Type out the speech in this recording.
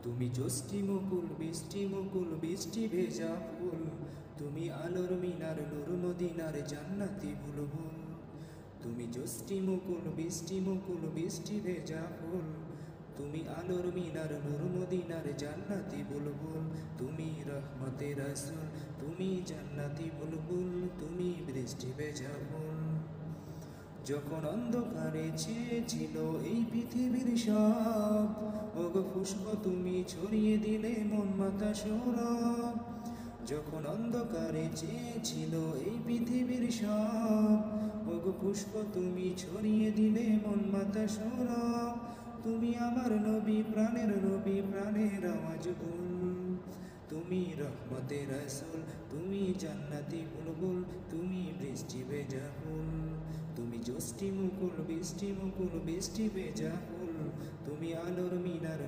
তুমি জ্যোষ্ঠী মুকুল বৃষ্টি ভেজা ফুল, তুমি আলোর মিনার নূর মদিনার জান্নাতি বুলবুল। তুমি জ্যোষ্ঠী মুকুল বৃষ্টি ভেজা ফুল, তুমি আলোর মিনার নূর মদিনার জান্নাতি বুলবুল। তুমি রহমতে রাসূল, তুমি জান্নাতি বুলবুল, তুমি বৃষ্টি ভেজা ফুল। যখন অন্ধকারে ছেয়েছিল এই পৃথিবীর সব, ওগো পুষ্প তুমি ছড়িয়ে দিলে মন মাতা সৌরভ। যখন অন্ধকারে চেয়েছিল এই পৃথিবীর সব, ওগো পুষ্প তুমি ছড়িয়ে দিলে মন মাতা সৌরভ। তুমি আমার নবী প্রাণের আওয়াজ গুল। তুমি রহমতে রাসূল, তুমি জান্নাতি বুলবুল, তুমি বৃষ্টি ভেজা ফুল। তুমি জ্যোষ্ঠী মুকুল বৃষ্টি ভেজা ফুল, তুমি আলোর মিনার